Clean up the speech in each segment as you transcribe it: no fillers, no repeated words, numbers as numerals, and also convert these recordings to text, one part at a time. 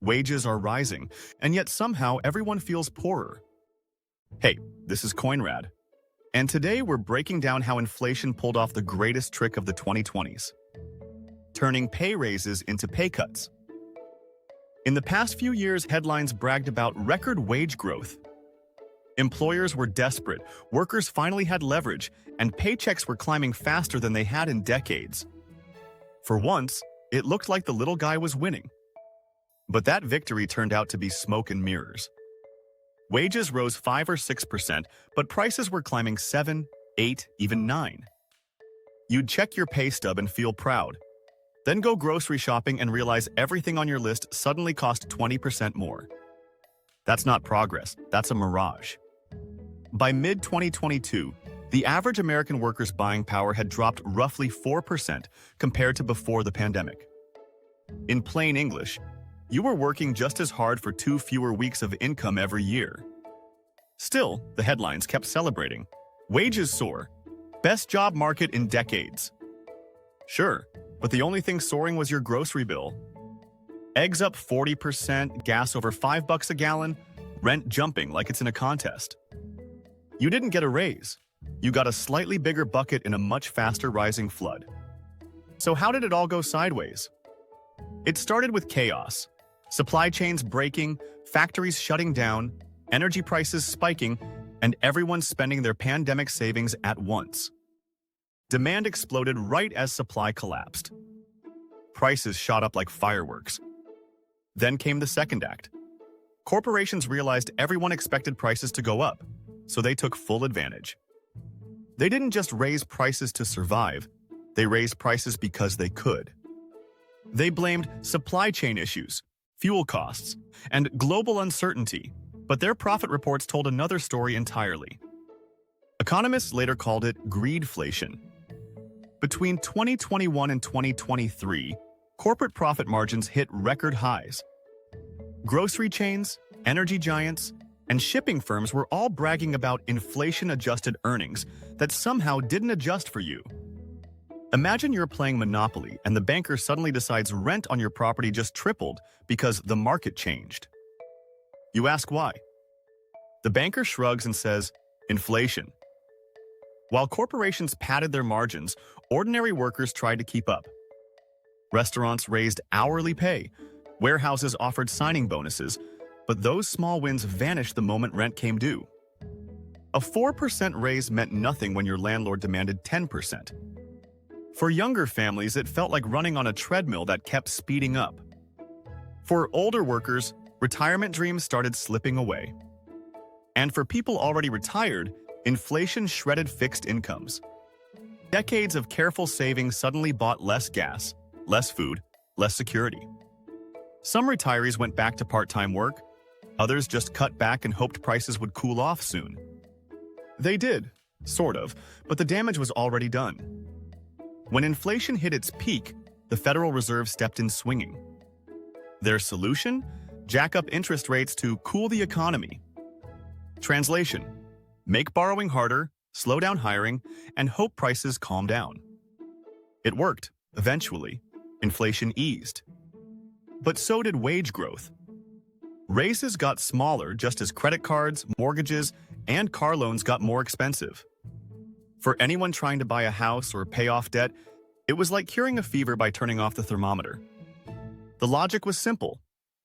Wages are rising, and yet somehow everyone feels poorer. Hey, this is Coinrad, and today we're breaking down how inflation pulled off the greatest trick of the 2020s, turning pay raises into pay cuts. In the past few years, headlines bragged about record wage growth. Employers were desperate, workers finally had leverage, and paychecks were climbing faster than they had in decades. For once, it looked like the little guy was winning. But that victory turned out to be smoke and mirrors. Wages rose 5 or 6%, but prices were climbing 7, 8, even 9. You'd check your pay stub and feel proud. Then go grocery shopping and realize everything on your list suddenly cost 20% more. That's not progress, that's a mirage. By mid-2022, the average American worker's buying power had dropped roughly 4% compared to before the pandemic. In plain English, you were working just as hard for 2 fewer weeks of income every year. Still, the headlines kept celebrating. Wages soar. Best job market in decades. Sure, but the only thing soaring was your grocery bill. Eggs up 40%, gas over $5 a gallon, rent jumping like it's in a contest. You didn't get a raise. You got a slightly bigger bucket in a much faster rising flood. So how did it all go sideways? It started with chaos. Supply chains breaking, factories shutting down, energy prices spiking, and everyone spending their pandemic savings at once. Demand exploded right as supply collapsed. Prices shot up like fireworks. Then came the second act. Corporations realized everyone expected prices to go up, so they took full advantage. They didn't just raise prices to survive, they raised prices because they could. They blamed supply chain issues, fuel costs, and global uncertainty, but their profit reports told another story entirely. Economists later called it greedflation. Between 2021 and 2023, corporate profit margins hit record highs. Grocery chains, energy giants, and shipping firms were all bragging about inflation-adjusted earnings that somehow didn't adjust for you. Imagine you're playing Monopoly and the banker suddenly decides rent on your property just tripled because the market changed. You ask why. The banker shrugs and says, inflation. While corporations padded their margins, ordinary workers tried to keep up. Restaurants raised hourly pay, warehouses offered signing bonuses, but those small wins vanished the moment rent came due. A 4% raise meant nothing when your landlord demanded 10%. For younger families, it felt like running on a treadmill that kept speeding up. For older workers, retirement dreams started slipping away. And for people already retired, inflation shredded fixed incomes. Decades of careful saving suddenly bought less gas, less food, less security. Some retirees went back to part-time work. Others just cut back and hoped prices would cool off soon. They did, sort of, but the damage was already done. When inflation hit its peak, the Federal Reserve stepped in swinging. Their solution? Jack up interest rates to cool the economy. Translation: make borrowing harder, slow down hiring, and hope prices calm down. It worked. Eventually, inflation eased. But so did wage growth. Raises got smaller just as credit cards, mortgages, and car loans got more expensive. For anyone trying to buy a house or pay off debt, it was like curing a fever by turning off the thermometer. The logic was simple.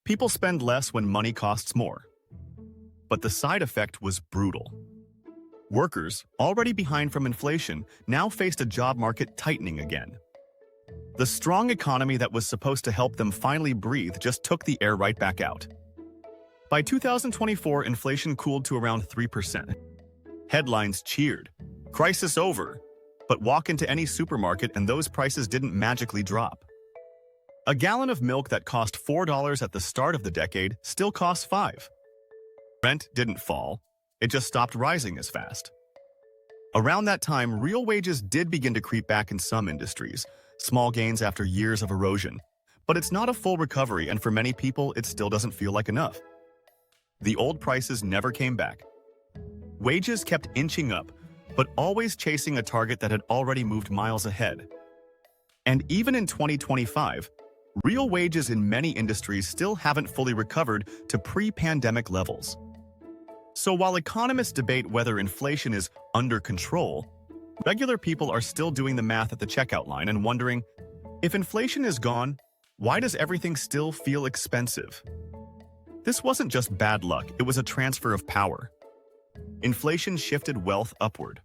People spend less when money costs more. But the side effect was brutal. Workers, already behind from inflation, now faced a job market tightening again. The strong economy that was supposed to help them finally breathe just took the air right back out. By 2024, inflation cooled to around 3%. Headlines cheered. Crisis over. But walk into any supermarket and those prices didn't magically drop. A gallon of milk that cost $4 at the start of the decade still costs $5. Rent didn't fall. It just stopped rising as fast. Around that time, real wages did begin to creep back in some industries, small gains after years of erosion. But it's not a full recovery, and for many people, it still doesn't feel like enough. The old prices never came back. Wages kept inching up, but always chasing a target that had already moved miles ahead. And even in 2025, Real wages in many industries still haven't fully recovered to pre-pandemic levels. So while economists debate whether inflation is under control, regular people are still doing the math at the checkout line and wondering, if inflation is gone, why does everything still feel expensive? This wasn't just bad luck, it was a transfer of power. Inflation shifted wealth upward.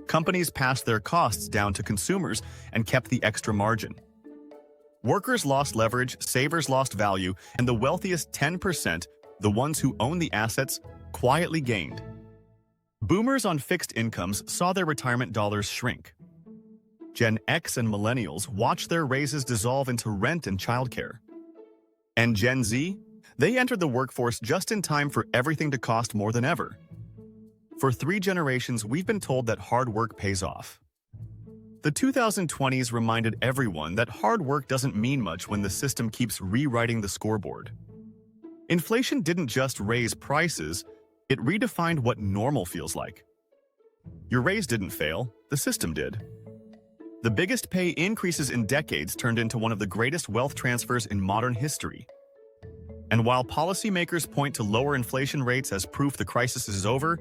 Companies passed their costs down to consumers and kept the extra margin. Workers lost leverage, savers lost value, and the wealthiest 10%, the ones who own the assets, quietly gained. Boomers on fixed incomes saw their retirement dollars shrink. Gen X and millennials watched their raises dissolve into rent and childcare. And Gen Z? They entered the workforce just in time for everything to cost more than ever. For 3 generations, we've been told that hard work pays off. The 2020s reminded everyone that hard work doesn't mean much when the system keeps rewriting the scoreboard. Inflation didn't just raise prices, it redefined what normal feels like. Your raise didn't fail, the system did. The biggest pay increases in decades turned into one of the greatest wealth transfers in modern history. And while policymakers point to lower inflation rates as proof the crisis is over,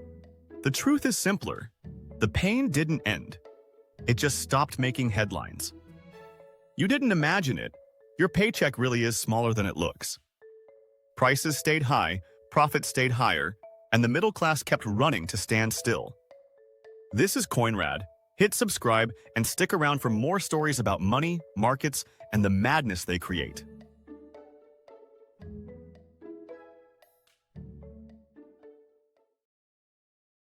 the truth is simpler. The pain didn't end. It just stopped making headlines. You didn't imagine it. Your paycheck really is smaller than it looks. Prices stayed high, profits stayed higher, and the middle class kept running to stand still. This is Coinrad. Hit subscribe and stick around for more stories about money, markets, and the madness they create.